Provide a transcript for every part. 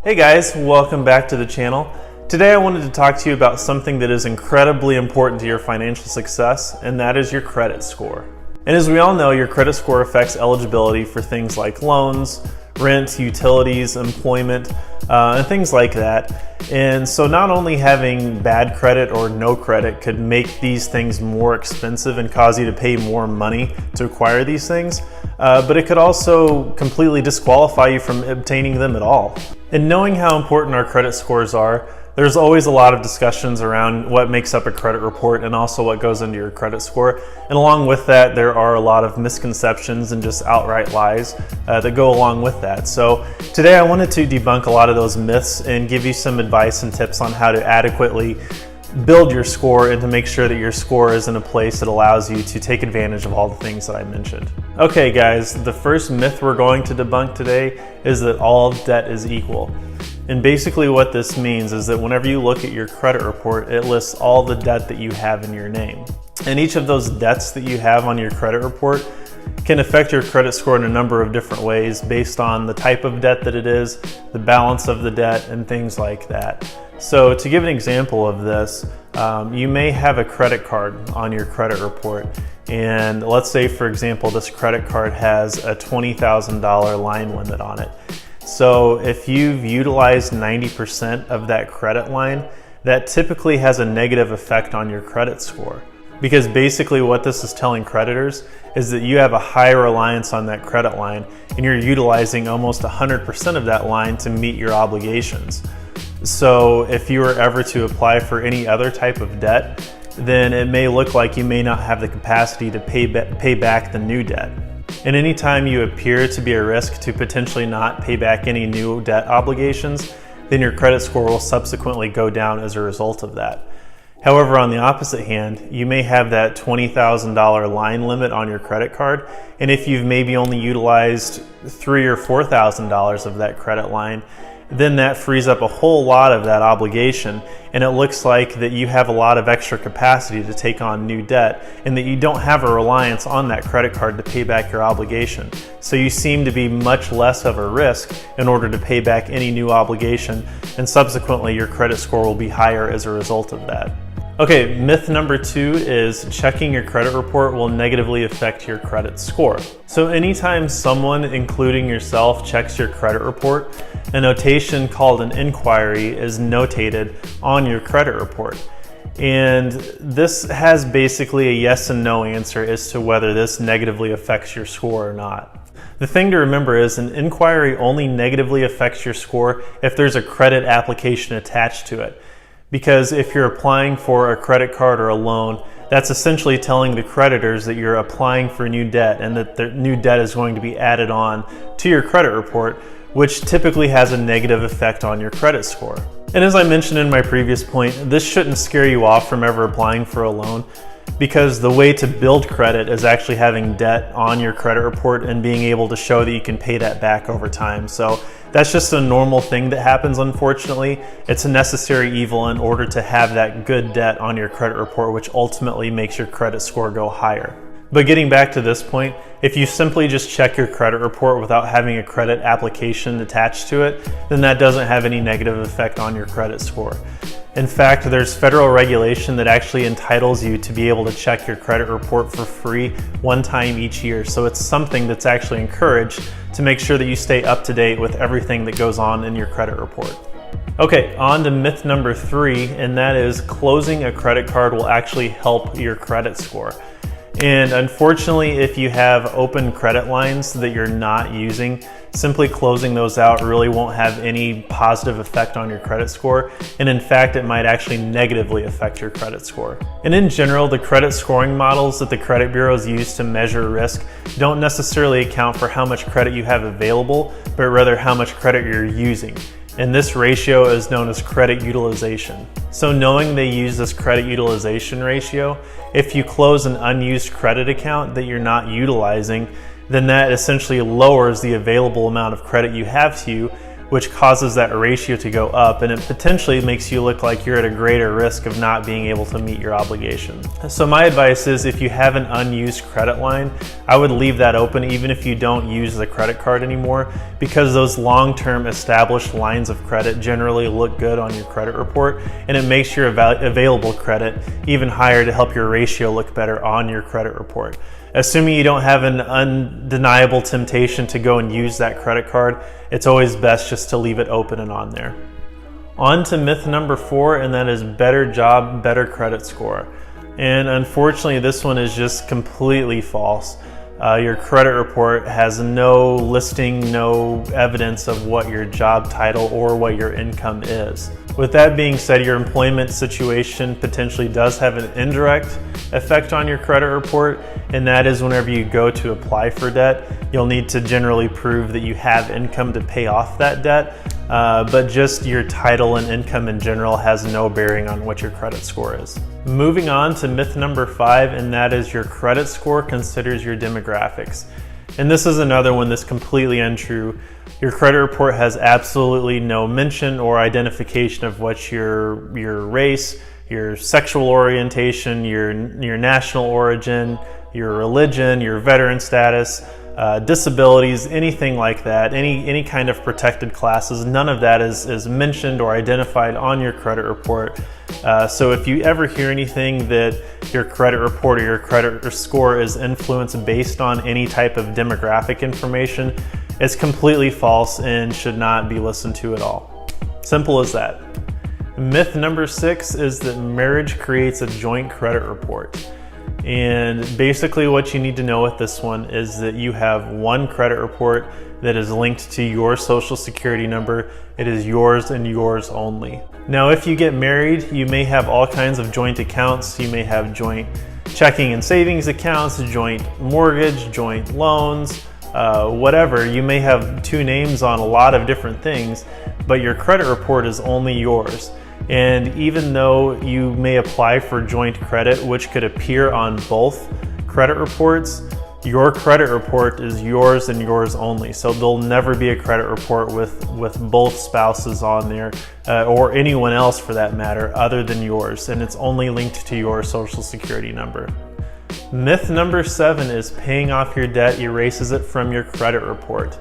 Hey guys, welcome back to the channel. Today I wanted to talk to you about something that is incredibly important to your financial success, and that is your credit score. And as we all know, your credit score affects eligibility for things like loans, rent, utilities, employment, and things like that. And so not only having bad credit or no credit could make these things more expensive and cause you to pay more money to acquire these things, but it could also completely disqualify you from obtaining them at all. And knowing how important our credit scores are, there's always a lot of discussions around what makes up a credit report and also what goes into your credit score. And along with that, there are a lot of misconceptions and just outright lies that go along with that. So today I wanted to debunk a lot of those myths and give you some advice and tips on how to adequately build your score and to make sure that your score is in a place that allows you to take advantage of all the things that I mentioned. Okay guys, the first myth we're going to debunk today is that all debt is equal. And basically what this means is that whenever you look at your credit report, it lists all the debt that you have in your name. And each of those debts that you have on your credit report can affect your credit score in a number of different ways based on the type of debt that it is, the balance of the debt, and things like that. So to give an example of this, you may have a credit card on your credit report. And let's say, for example, this credit card has a $20,000 line limit on it. So if you've utilized 90% of that credit line, that typically has a negative effect on your credit score. Because basically what this is telling creditors is that you have a high reliance on that credit line and you're utilizing almost 100% of that line to meet your obligations. So if you were ever to apply for any other type of debt, then it may look like you may not have the capacity to pay back the new debt. And anytime you appear to be a risk to potentially not pay back any new debt obligations, then your credit score will subsequently go down as a result of that. However, on the opposite hand, you may have that $20,000 line limit on your credit card, and if you've maybe only utilized $3,000 or $4,000 of that credit line, then that frees up a whole lot of that obligation, and it looks like that you have a lot of extra capacity to take on new debt and that you don't have a reliance on that credit card to pay back your obligation. So you seem to be much less of a risk in order to pay back any new obligation, and subsequently your credit score will be higher as a result of that. Okay, myth number 2 is checking your credit report will negatively affect your credit score. So anytime someone, including yourself, checks your credit report, a notation called an inquiry is notated on your credit report. And this has basically a yes and no answer as to whether this negatively affects your score or not. The thing to remember is an inquiry only negatively affects your score if there's a credit application attached to it. Because if you're applying for a credit card or a loan, that's essentially telling the creditors that you're applying for new debt and that the new debt is going to be added on to your credit report, which typically has a negative effect on your credit score. And as I mentioned in my previous point, this shouldn't scare you off from ever applying for a loan, because the way to build credit is actually having debt on your credit report and being able to show that you can pay that back over time. So that's just a normal thing that happens, unfortunately. It's a necessary evil in order to have that good debt on your credit report, which ultimately makes your credit score go higher. But getting back to this point, if you simply just check your credit report without having a credit application attached to it, then that doesn't have any negative effect on your credit score. In fact, there's federal regulation that actually entitles you to be able to check your credit report for free one time each year. So it's something that's actually encouraged to make sure that you stay up to date with everything that goes on in your credit report. Okay, on to myth number 3, and that is closing a credit card will actually help your credit score. And unfortunately, if you have open credit lines that you're not using, simply closing those out really won't have any positive effect on your credit score. And in fact, it might actually negatively affect your credit score. And in general, the credit scoring models that the credit bureaus use to measure risk don't necessarily account for how much credit you have available, but rather how much credit you're using. And this ratio is known as credit utilization. So knowing they use this credit utilization ratio, if you close an unused credit account that you're not utilizing, then that essentially lowers the available amount of credit you have to you, which causes that ratio to go up, and it potentially makes you look like you're at a greater risk of not being able to meet your obligation. So my advice is, if you have an unused credit line, I would leave that open even if you don't use the credit card anymore, because those long-term established lines of credit generally look good on your credit report, and it makes your available credit even higher to help your ratio look better on your credit report. Assuming you don't have an undeniable temptation to go and use that credit card, it's always best just to leave it open and on there. On to myth number 4, and that is better job, better credit score. And unfortunately, this one is just completely false. Your credit report has no listing, no evidence of what your job title or what your income is. With that being said, your employment situation potentially does have an indirect effect on your credit report, and that is whenever you go to apply for debt, you'll need to generally prove that you have income to pay off that debt, but just your title and income in general has no bearing on what your credit score is. Moving on to myth number 5, and that is your credit score considers your demographics. And this is another one that's completely untrue. Your credit report has absolutely no mention or identification of what your race, your sexual orientation, your national origin, your religion, your veteran status, disabilities, anything like that, any kind of protected classes. None of that is mentioned or identified on your credit report. So if you ever hear anything that your credit report or your credit score is influenced based on any type of demographic information, it's completely false and should not be listened to at all. Simple as that. Myth number 6 is that marriage creates a joint credit report. And basically what you need to know with this one is that you have one credit report that is linked to your social security number. It is yours and yours only. Now, if you get married, you may have all kinds of joint accounts. You may have joint checking and savings accounts, joint mortgage, joint loans, whatever. You may have 2 names on a lot of different things, but your credit report is only yours. And even though you may apply for joint credit, which could appear on both credit reports, your credit report is yours and yours only. So there'll never be a credit report with both spouses on there, or anyone else for that matter, other than yours. And it's only linked to your social security number. Myth number 7 is paying off your debt erases it from your credit report.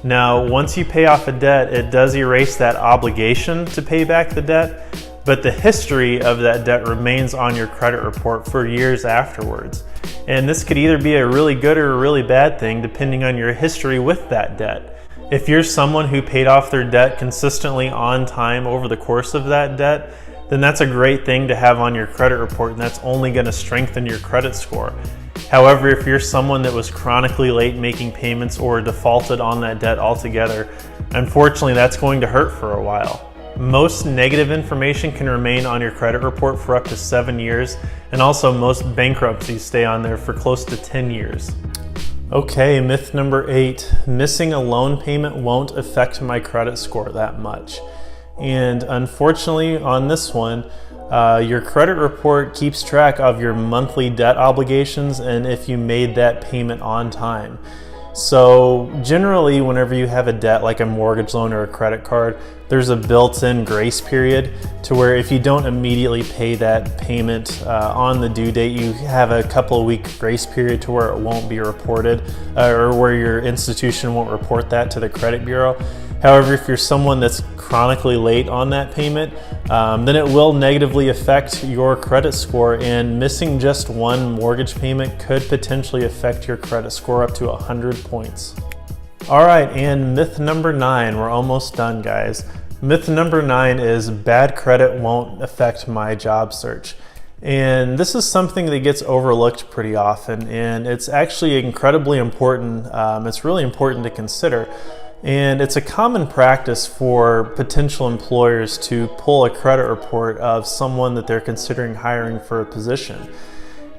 Now, once you pay off a debt, it does erase that obligation to pay back the debt, but the history of that debt remains on your credit report for years afterwards. And this could either be a really good or a really bad thing depending on your history with that debt. If you're someone who paid off their debt consistently on time over the course of that debt, then that's a great thing to have on your credit report, and that's only going to strengthen your credit score. However, if you're someone that was chronically late making payments or defaulted on that debt altogether, unfortunately that's going to hurt for a while. Most negative information can remain on your credit report for up to 7 years, and also most bankruptcies stay on there for close to 10 years. Okay, myth number 8, missing a loan payment won't affect my credit score that much. And unfortunately on this one, your credit report keeps track of your monthly debt obligations and if you made that payment on time. So generally, whenever you have a debt like a mortgage loan or a credit card, there's a built-in grace period to where if you don't immediately pay that payment on the due date, you have a couple of week grace period to where it won't be reported, or where your institution won't report that to the credit bureau. However, if you're someone that's chronically late on that payment, then it will negatively affect your credit score, and missing just one mortgage payment could potentially affect your credit score up to 100 points. All right, and myth number 9, we're almost done, guys. Myth number 9 is bad credit won't affect my job search. And this is something that gets overlooked pretty often, and it's actually incredibly important. It's really important to consider. And it's a common practice for potential employers to pull a credit report of someone that they're considering hiring for a position.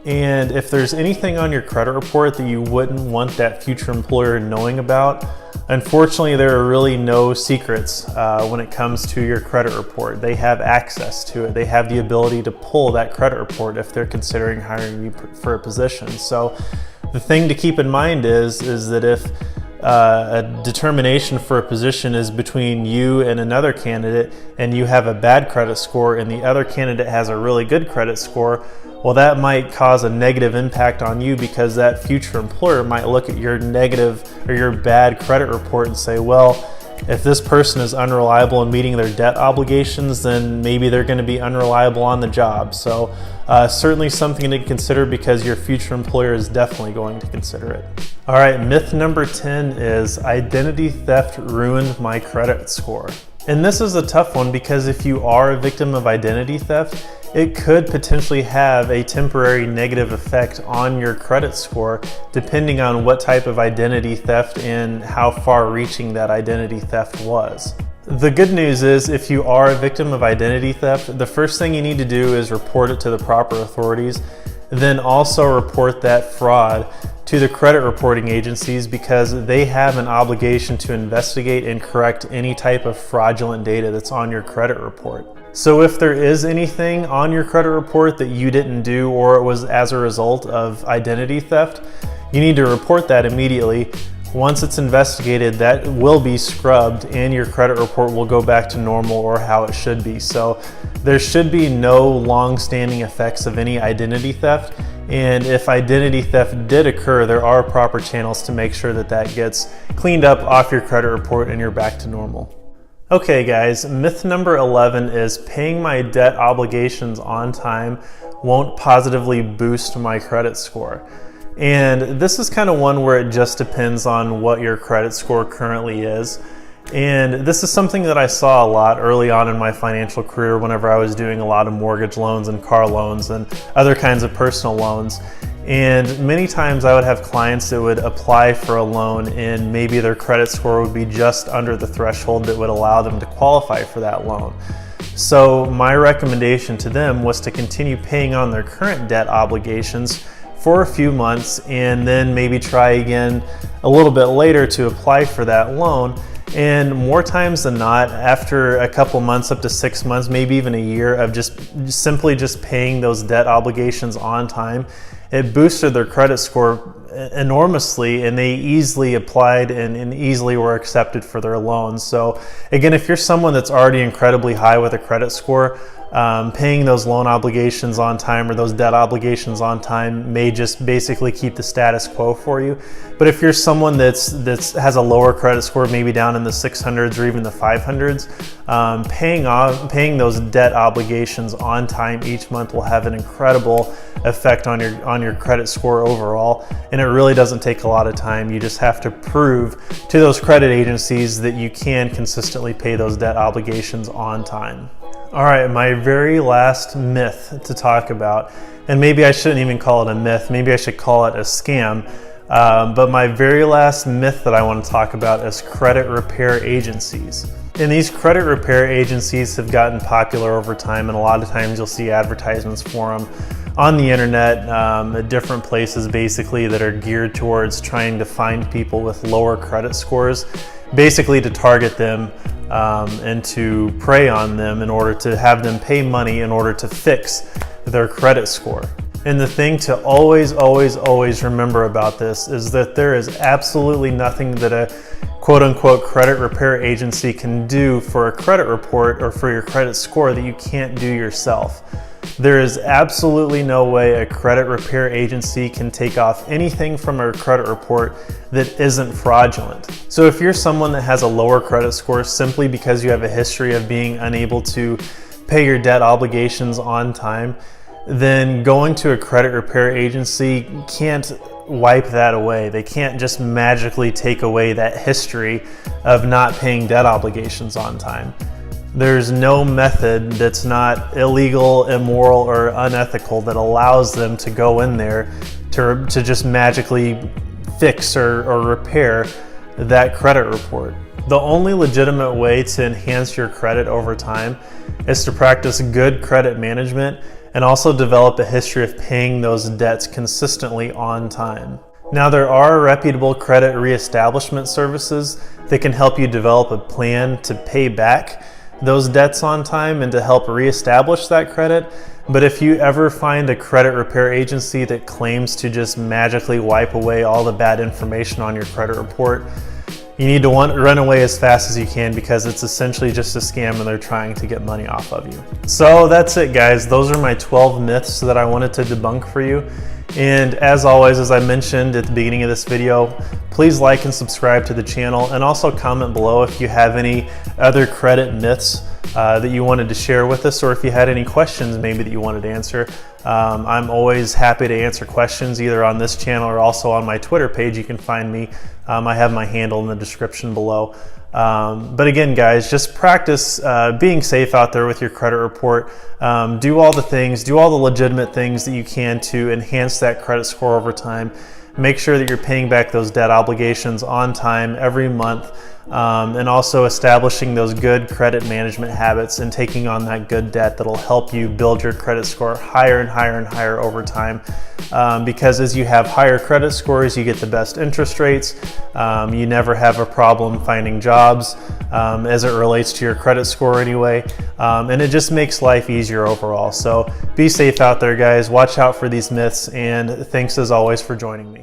And if there's anything on your credit report that you wouldn't want that future employer knowing about, unfortunately there are really no secrets when it comes to your credit report. They have access to it. They have the ability to pull that credit report if they're considering hiring you for a position. So the thing to keep in mind is that if a determination for a position is between you and another candidate, and you have a bad credit score and the other candidate has a really good credit score, well, that might cause a negative impact on you, because that future employer might look at your negative or your bad credit report and say, well, if this person is unreliable in meeting their debt obligations, then maybe they're going to be unreliable on the job. So certainly something to consider, because your future employer is definitely going to consider it. All right, myth number 10 is identity theft ruined my credit score. And this is a tough one, because if you are a victim of identity theft, it could potentially have a temporary negative effect on your credit score, depending on what type of identity theft and how far-reaching that identity theft was. The good news is, if you are a victim of identity theft, the first thing you need to do is report it to the proper authorities, then also report that fraud to the credit reporting agencies, because they have an obligation to investigate and correct any type of fraudulent data that's on your credit report. So if there is anything on your credit report that you didn't do, or it was as a result of identity theft, you need to report that immediately. Once it's investigated, that will be scrubbed and your credit report will go back to normal, or how it should be. So there should be no long-standing effects of any identity theft. And if identity theft did occur, there are proper channels to make sure that that gets cleaned up off your credit report and you're back to normal. Okay guys, myth number 11 is paying my debt obligations on time won't positively boost my credit score. And this is kind of one where it just depends on what your credit score currently is. And this is something that I saw a lot early on in my financial career, whenever I was doing a lot of mortgage loans and car loans and other kinds of personal loans. And many times I would have clients that would apply for a loan, and maybe their credit score would be just under the threshold that would allow them to qualify for that loan. So my recommendation to them was to continue paying on their current debt obligations for a few months, and then maybe try again a little bit later to apply for that loan. And more times than not, after a couple months, up to 6 months, maybe even a year of simply paying those debt obligations on time, it boosted their credit score enormously, and they easily applied and easily were accepted for their loans. So again, if you're someone that's already incredibly high with a credit score, paying those loan obligations on time or those debt obligations on time may just basically keep the status quo for you. But if you're someone that's has a lower credit score, maybe down in the 600s or even the 500s, paying those debt obligations on time each month will have an incredible effect on your credit score overall. And it really doesn't take a lot of time. You just have to prove to those credit agencies that you can consistently pay those debt obligations on time. All right, my very last myth to talk about, and maybe I shouldn't even call it a myth, maybe I should call it a scam, but my very last myth that I want to talk about is credit repair agencies. And these credit repair agencies have gotten popular over time, and a lot of times you'll see advertisements for them on the internet at different places, basically, that are geared towards trying to find people with lower credit scores, basically to target them and to prey on them in order to have them pay money in order to fix their credit score. And the thing to always remember about this is that there is absolutely nothing that a quote-unquote credit repair agency can do for a credit report or for your credit score that you can't do yourself. There is absolutely no way a credit repair agency can take off anything from a credit report that isn't fraudulent. So if you're someone that has a lower credit score simply because you have a history of being unable to pay your debt obligations on time, then going to a credit repair agency can't wipe that away. They can't just magically take away that history of not paying debt obligations on time. There's no method that's not illegal, immoral, or unethical that allows them to go in there to just magically fix or repair that credit report. The only legitimate way to enhance your credit over time is to practice good credit management and also develop a history of paying those debts consistently on time. Now, there are reputable credit reestablishment services that can help you develop a plan to pay back those debts on time and to help reestablish that credit. But if you ever find a credit repair agency that claims to just magically wipe away all the bad information on your credit report, you need to run away as fast as you can, because it's essentially just a scam and they're trying to get money off of you. So that's it, guys. Those are my 12 myths that I wanted to debunk for you. And as always, as I mentioned at the beginning of this video, please like and subscribe to the channel, and also comment below if you have any other credit myths that you wanted to share with us, or if you had any questions maybe that you wanted to answer. I'm always happy to answer questions either on this channel or also on my Twitter page. You can find me. I have my handle in the description below. But again, guys, just practice being safe out there with your credit report. Do all the things, do all the legitimate things that you can to enhance that credit score over time. Make sure that you're paying back those debt obligations on time every month, and also establishing those good credit management habits and taking on that good debt that'll help you build your credit score higher and higher and higher over time. Because as you have higher credit scores, you get the best interest rates. You never have a problem finding jobs as it relates to your credit score anyway. And it just makes life easier overall. So be safe out there, guys. Watch out for these myths, and thanks as always for joining me.